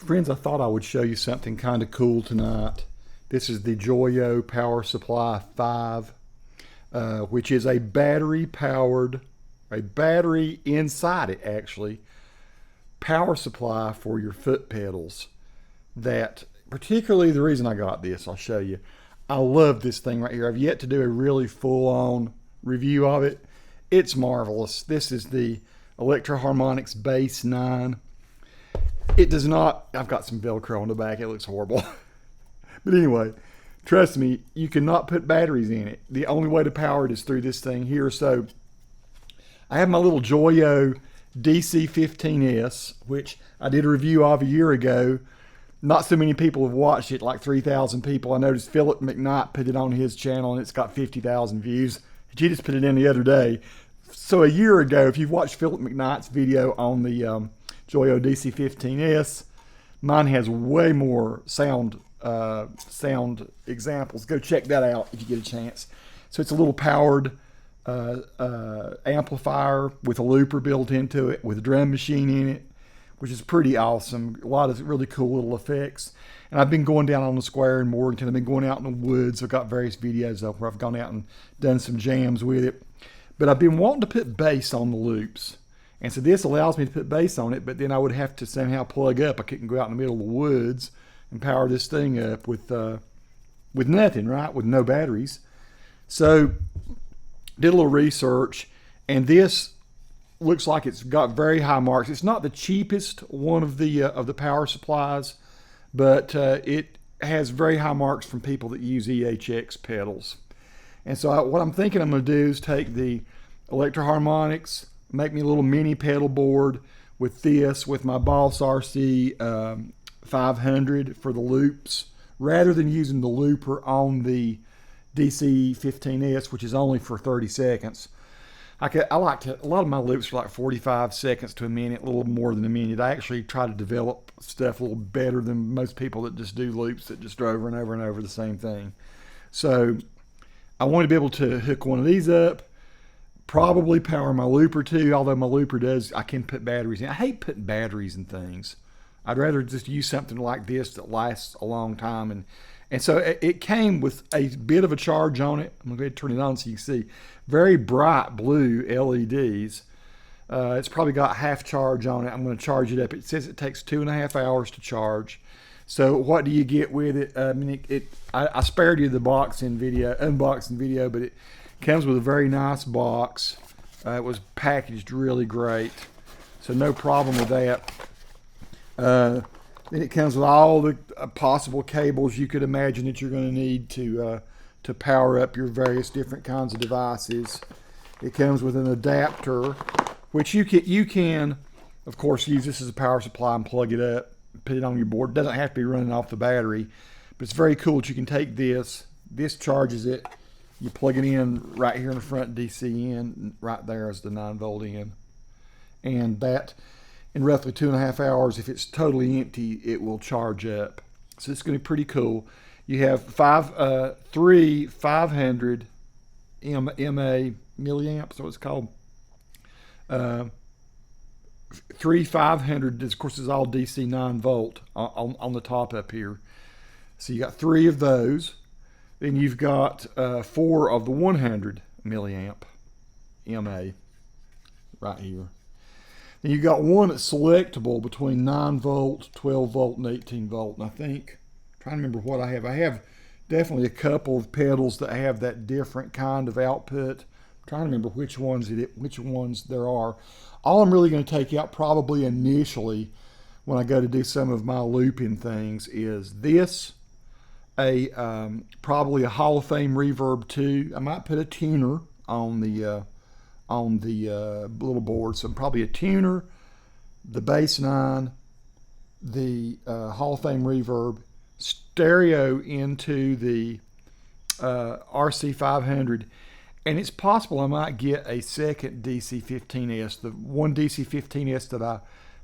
Friends, I thought I would show you something kind of cool tonight. This is the JOYO Power Supply 5, which is a battery inside it actually, power supply for your foot pedals. That, particularly the reason I got this, I'll show you. I love this thing right here. I've yet to do a really full-on review of it. It's marvelous. This is the electro-harmonix Base 9. It does not, I've got some Velcro on the back, it looks horrible. But anyway, trust me, you cannot put batteries in it. The only way to power it is through this thing here. So I have my little JOYO DC15S, which I did a review of a year ago. Not so many people have watched it, like 3,000 people. I noticed Philip McKnight put it on his channel and it's got 50,000 views. He just put it in the other day. So a year ago, if you've watched Philip McKnight's video on the JOYO DC15S, mine has way more sound examples. Go check that out if you get a chance. So it's a little powered amplifier with a looper built into it, with a drum machine in it, which is pretty awesome. A lot of really cool little effects. And I've been going down on the square in Morganton. I've been going out in the woods. I've got various videos of where I've gone out and done some jams with it. But I've been wanting to put bass on the loops. And so this allows me to put bass on it, but then I would have to somehow plug up. I couldn't go out in the middle of the woods and power this thing up with nothing, right? With no batteries. So did a little research, and this looks like it's got very high marks. It's not the cheapest one of the power supplies, but it has very high marks from people that use EHX pedals. And so what I'm thinking I'm going to do is take the electro-harmonix, make me a little mini pedal board with this, with my Boss RC 500 for the loops, rather than using the looper on the DC15S, which is only for 30 seconds. I like to, a lot of my loops are like 45 seconds to a minute, a little more than a minute. I actually try to develop stuff a little better than most people that just do loops that just do over and over and over the same thing. So I want to be able to hook one of these up, probably power my looper too, although my looper does, I can put batteries in. I hate putting batteries in things. I'd rather just use something like this that lasts a long time. And so it came with a bit of a charge on it. I'm going to go ahead and turn it on so you can see. Very bright blue LEDs. It's probably got half charge on it. I'm going to charge it up. It says it takes 2.5 hours to charge. So what do you get with it? I mean, I spared you the unboxing video, but it comes with a very nice box. It was packaged really great, so no problem with that. Then it comes with all the possible cables you could imagine that you're going to need to power up your various different kinds of devices. It comes with an adapter, which you can, of course, use this as a power supply and plug it up, put it on your board. It doesn't have to be running off the battery, but it's very cool that you can take this. This charges it. You plug it in right here in the front DC in, right there is the 9-volt in. And that, in roughly 2.5 hours, if it's totally empty, it will charge up. So it's going to be pretty cool. You have three 500 mA milliamps, so it's called. 3 500, of course, is all DC 9-volt on the top up here. So you got 3 of those. Then you've got 4 of the 100 milliamp MA right here. Then you've got one that's selectable between 9-volt, 12-volt, and 18-volt. And I think, I'm trying to remember what I have. I have definitely a couple of pedals that have that different kind of output. I'm trying to remember which ones there are. All I'm really going to take out probably initially when I go to do some of my looping things is this, probably a Hall of Fame Reverb 2. I might put a tuner on the little board, so probably a tuner, the Base 9, the Hall of Fame Reverb, stereo into the RC 500, and it's possible I might get a second DC15S, the one DC15S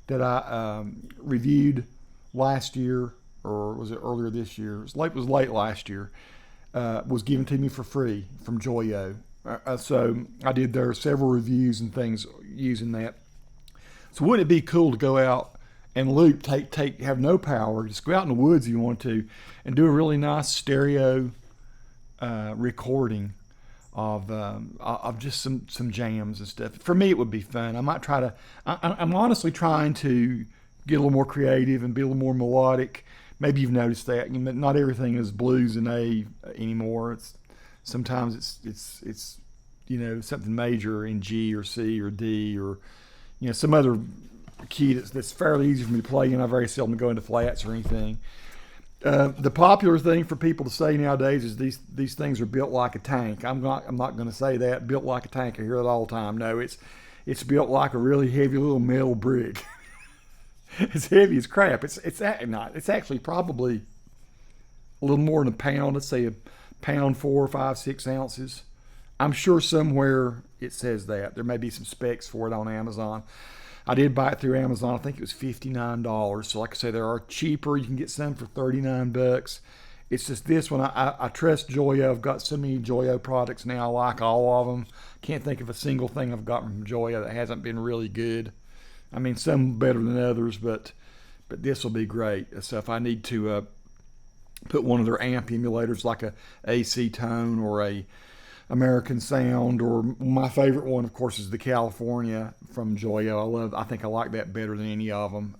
that I reviewed last year, or was it earlier this year? It was late last year. Was given to me for free from JOYO. So I did there several reviews and things using that. So wouldn't it be cool to go out and loop, have no power. Just go out in the woods if you want to, and do a really nice stereo recording of just some jams and stuff. For me, it would be fun. I might try to. I'm honestly trying to get a little more creative and be a little more melodic. Maybe you've noticed that. Not everything is blues and A anymore. Sometimes it's something major in G or C or D or some other key that's fairly easy for me to play. I very seldom go into flats or anything. The popular thing for people to say nowadays is these things are built like a tank. I'm not going to say that. Built like a tank. I hear that all the time. No, it's built like a really heavy little metal brick. It's heavy as crap. It's actually probably a little more than a pound. Let's say a pound, 4, 5, 6 ounces. I'm sure somewhere it says that. There may be some specs for it on Amazon. I did buy it through Amazon. I think it was $59. So like I say, there are cheaper. You can get some for $39. It's just this one. I trust JOYO. I've got so many JOYO products now. I like all of them. Can't think of a single thing I've gotten from JOYO that hasn't been really good. I mean, some better than others, but this will be great. So if I need to put one of their amp emulators like a AC Tone or a American Sound, or my favorite one, of course, is the California from JOYO. I think I like that better than any of them.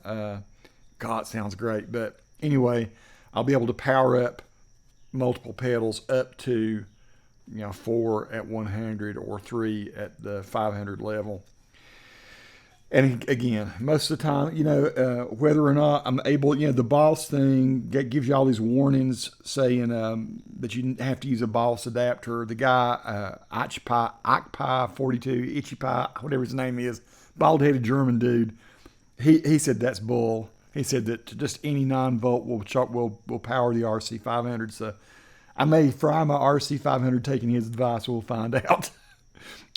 God, it sounds great. But anyway, I'll be able to power up multiple pedals up to 4 at 100 or 3 at the 500 level. And again, most of the time, whether or not I'm able, the Boss thing gives you all these warnings saying that you have to use a Boss adapter. The guy, Ichpie 42, Ichpie, whatever his name is, bald-headed German dude, he said that's bull. He said that just any 9-volt will power the RC500. So I may fry my RC500 taking his advice. We'll find out.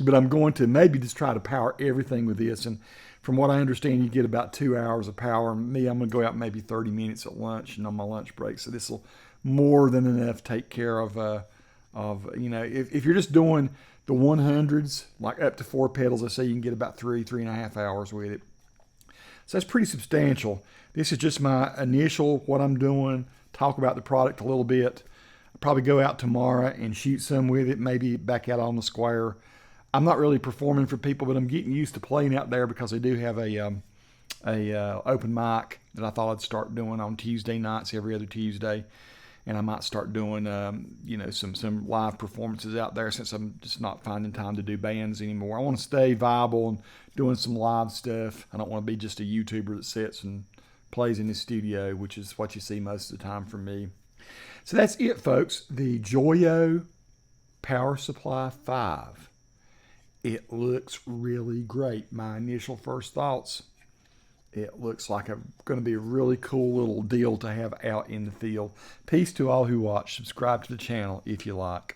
But I'm going to maybe just try to power everything with this. And from what I understand, you get about 2 hours of power. Me, I'm going to go out maybe 30 minutes at lunch and on my lunch break. So this will more than enough take care of if you're just doing the 100s, like up to 4 pedals, I say you can get about 3.5 hours with it. So that's pretty substantial. This is just my initial, what I'm doing, talk about the product a little bit. I'll probably go out tomorrow and shoot some with it, maybe back out on the square. I'm not really performing for people, but I'm getting used to playing out there because they do have a open mic that I thought I'd start doing on Tuesday nights, every other Tuesday, and I might start doing some live performances out there since I'm just not finding time to do bands anymore. I want to stay viable and doing some live stuff. I don't want to be just a YouTuber that sits and plays in the studio, which is what you see most of the time from me. So that's it, folks. The JOYO Power Supply 5. It looks really great. My initial first thoughts, it looks like going to be a really cool little deal to have out in the field. Peace to all who watch. Subscribe to the channel if you like.